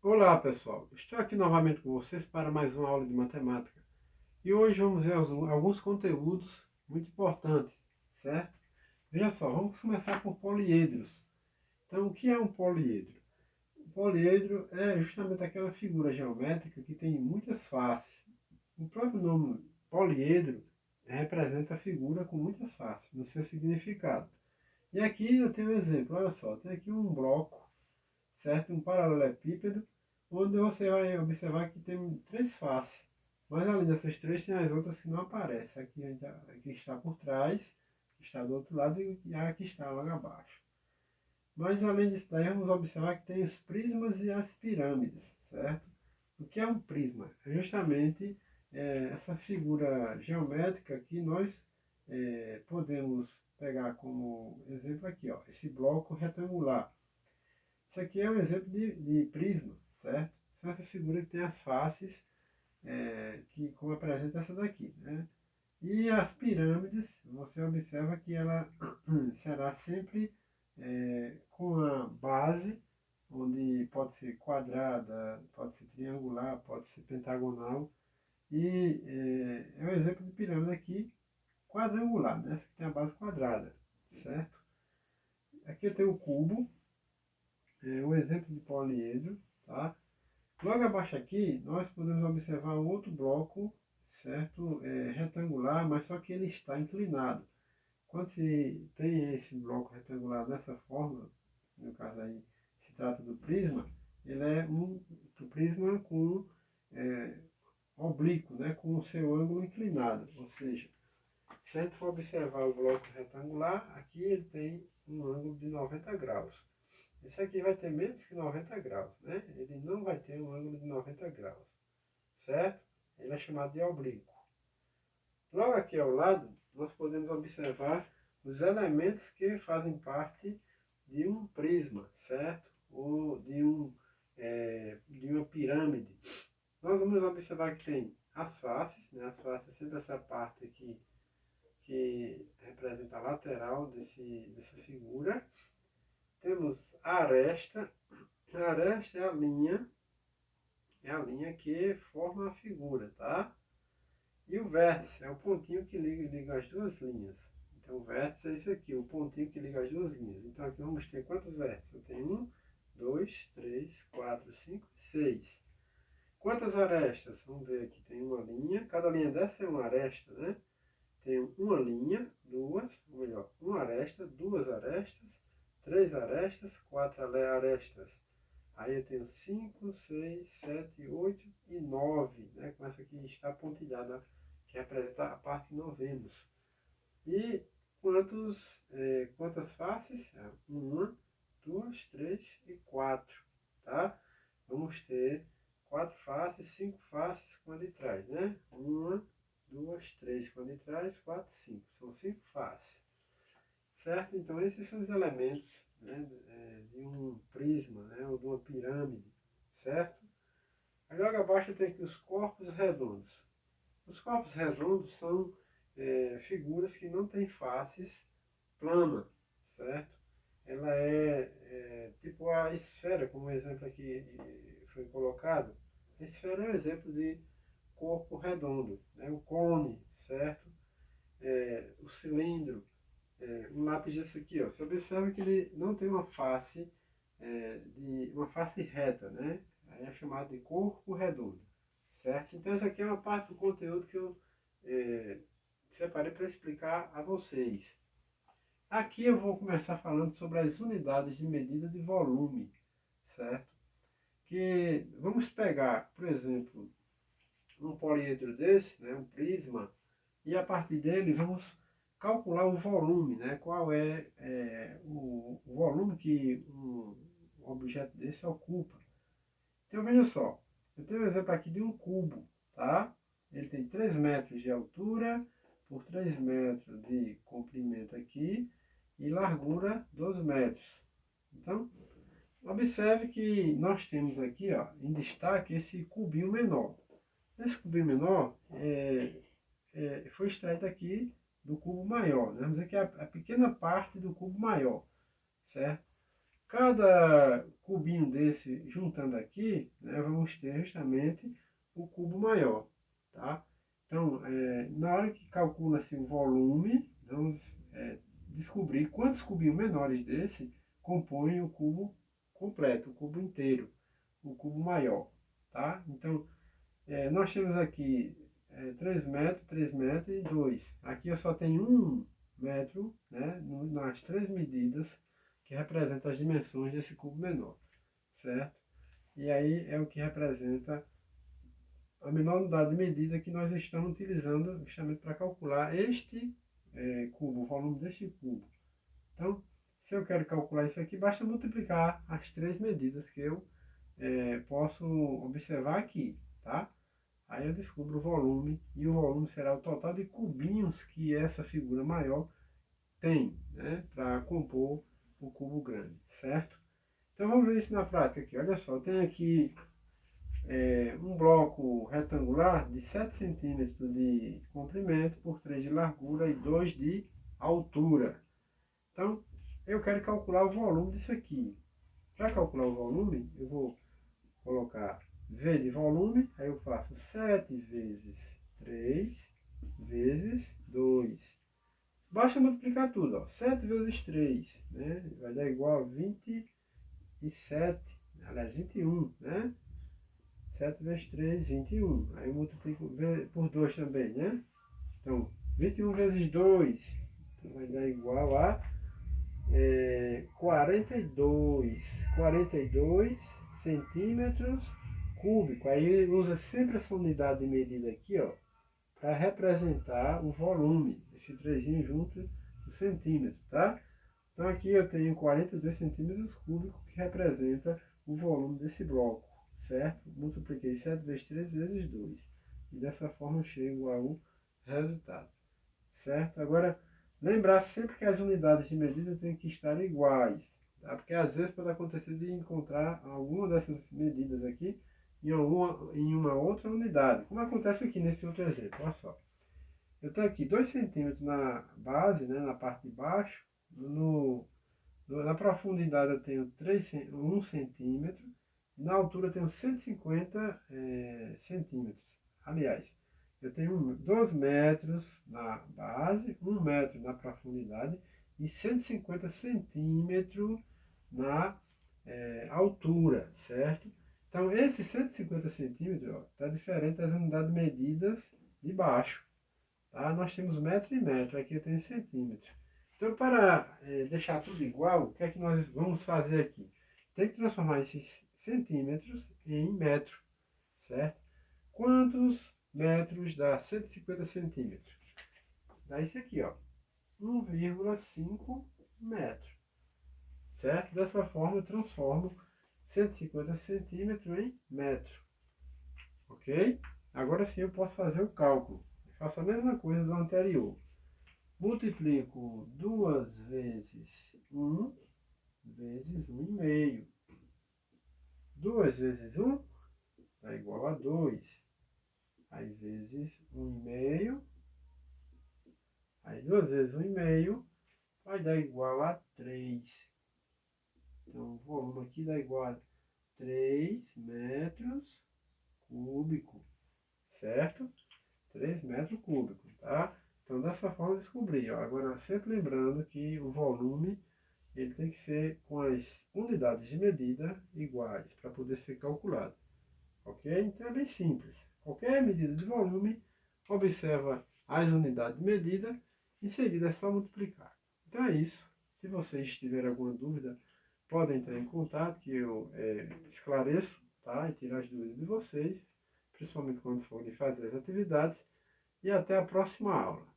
Olá pessoal, estou aqui novamente com vocês para mais uma aula de matemática e hoje vamos ver alguns conteúdos muito importantes, certo? Veja só, vamos começar por poliedros. Então, o que é um poliedro? O poliedro é justamente aquela figura geométrica que tem muitas faces. O próprio nome poliedro representa a figura com muitas faces no seu significado. E aqui eu tenho um exemplo, olha só, tem aqui um bloco, certo? Um paralelepípedo, onde você vai observar que tem três faces. Mas além dessas três, tem as outras que não aparecem. Aqui está por trás, que está do outro lado e a que está logo abaixo. Mas além disso daí, vamos observar que tem os prismas e as pirâmides, certo? O que é um prisma? É justamente essa figura geométrica que nós podemos pegar como exemplo aqui, ó, esse bloco retangular. Isso aqui é um exemplo de prisma, certo? São essas figuras que têm as faces, que como apresenta essa daqui, né? E as pirâmides, você observa que ela será sempre com a base, onde pode ser quadrada, pode ser triangular, pode ser pentagonal. E é um exemplo de pirâmide aqui quadrangular, né? Essa que tem a base quadrada, certo? Aqui eu tenho o cubo, um exemplo de poliedro, tá? Logo abaixo aqui, nós podemos observar um outro bloco, certo? Retangular, mas só que ele está inclinado. Quando se tem esse bloco retangular dessa forma, no caso aí se trata do prisma, ele é um prisma com é, oblíquo, né? Com o seu ângulo inclinado. Ou seja, se a gente for observar o bloco retangular, aqui ele tem um ângulo de 90 graus. Esse aqui vai ter menos que 90 graus, né? Ele não vai ter um ângulo de 90 graus, certo? Ele é chamado de oblíquo. Logo aqui ao lado, nós podemos observar os elementos que fazem parte de um prisma, certo? Ou de uma pirâmide. Nós vamos observar que tem as faces, né? As faces é sempre essa parte aqui que representa a lateral dessa figura. Temos a aresta. A aresta é a linha que forma a figura, tá? E o vértice é o pontinho que liga as duas linhas. Então o vértice é isso aqui, o pontinho que liga as duas linhas. Então aqui vamos ter quantos vértices? Eu tenho 1, 2, 3, 4, 5, 6. Quantas arestas? Vamos ver aqui, tem uma linha, cada linha dessa é uma aresta, né? Tenho uma linha, duas, ou melhor, uma aresta, duas arestas, três arestas, quatro arestas. Aí eu tenho 5, 6, 7, 8 e 9, né? Com essa aqui está pontilhada, que representa a parte que não vemos. E quantas faces? Uma, duas, três e quatro, tá? Vamos ter quatro faces, cinco faces com a de trás, né? Uma, duas, três com a de trás, quatro, cinco. São cinco faces, certo? Então esses são os elementos, né, de um prisma, né, ou de uma pirâmide, certo? Aí logo abaixo tem aqui os corpos redondos. Os corpos redondos são figuras que não têm faces plana, certo? Ela é tipo a esfera, como o exemplo aqui foi colocado. A esfera é um exemplo de corpo redondo, né? O cone, certo? O cilindro, um lápis desse aqui, ó. Você observa que ele não tem uma face, uma face reta, né? Aí é chamado de corpo redondo, certo? Então essa aqui é uma parte do conteúdo que eu é, separei para explicar a vocês. Aqui eu vou começar falando sobre as unidades de medida de volume, certo? Que vamos pegar, por exemplo, um poliedro desse, né, um prisma, e a partir dele vamos calcular o volume, né? Qual o volume que um objeto desse ocupa. Então veja só, eu tenho um exemplo aqui de um cubo, tá? Ele tem 3 metros de altura por 3 metros de comprimento aqui e largura 12 metros. Então, observe que nós temos aqui, ó, em destaque esse cubinho menor. Esse cubinho menor foi extraído aqui do cubo maior, né? Vamos dizer que é a pequena parte do cubo maior, certo? Cada cubinho desse, juntando aqui, né, vamos ter justamente o cubo maior, tá? Então, na hora que calcula-se o volume, vamos descobrir quantos cubinhos menores desse compõem o cubo completo, o cubo inteiro, o cubo maior, tá? Então, nós temos aqui 3 metros, 3 metros e 2. Aqui eu só tenho 1 metro, né, nas três medidas que representam as dimensões desse cubo menor, certo? E aí é o que representa a menor unidade de medida que nós estamos utilizando justamente para calcular este cubo, o volume deste cubo. Então, se eu quero calcular isso aqui, basta multiplicar as três medidas que eu posso observar aqui, tá? Aí eu descubro o volume, e o volume será o total de cubinhos que essa figura maior tem, né, para compor o cubo grande, certo? Então vamos ver isso na prática aqui. Olha só, eu tenho aqui um bloco retangular de 7 centímetros de comprimento por 3 de largura e 2 de altura. Então, eu quero calcular o volume disso aqui. Para calcular o volume, eu vou colocar V de volume, aí eu faço 7 vezes 3 vezes 2. Basta multiplicar tudo, ó. 7 vezes 3, né? Vai dar igual a 27, aliás, 21, né? 7 vezes 3, 21. Aí eu multiplico por 2 também, né? Então, 21 vezes 2 então vai dar igual a 42 centímetros cúbicos. Aí usa sempre essa unidade de medida aqui, ó, para representar o volume, esse trezinho junto do centímetro, tá? Então aqui eu tenho 42 centímetros cúbicos que representa o volume desse bloco, certo? Multipliquei 7 vezes 3 vezes 2. E dessa forma eu chego ao resultado, certo? Agora, lembrar sempre que as unidades de medida têm que estar iguais, tá? Porque às vezes pode acontecer de encontrar alguma dessas medidas aqui em uma outra unidade, como acontece aqui nesse outro exemplo, olha só. Eu tenho aqui 2 centímetros na base, né, na parte de baixo, na profundidade eu tenho 1 centímetro, na altura eu tenho 150 centímetros. Aliás, eu tenho 2 metros na base, 1 metro na profundidade e 150 centímetros na altura, certo? Então, esses 150 centímetros está diferente das unidades medidas de baixo. Tá? Nós temos metro e metro, aqui eu tenho centímetro. Então, para deixar tudo igual, o que é que nós vamos fazer aqui? Tem que transformar esses centímetros em metro, certo? Quantos metros dá 150 centímetros? Dá isso aqui, ó, 1,5 metro, certo? Dessa forma eu transformo 150 centímetros em metro, ok? Agora sim eu posso fazer o cálculo. Eu faço a mesma coisa do anterior. Multiplico 2 vezes 1 vezes 1,5. 2 vezes 1 dá igual a 2. Aí vezes 1,5. Aí 2 vezes 1,5 vai dar igual a 3. Então o volume aqui dá igual a 3 metros cúbicos, certo? 3 metros cúbicos, tá? Então dessa forma eu descobri, ó. Agora sempre lembrando que o volume ele tem que ser com as unidades de medida iguais para poder ser calculado, ok? Então é bem simples. Qualquer medida de volume, observa as unidades de medida, em seguida é só multiplicar. Então é isso. Se vocês tiverem alguma dúvida, podem entrar em contato que eu esclareço, tá? E tiro as dúvidas de vocês, principalmente quando forem fazer as atividades. E até a próxima aula.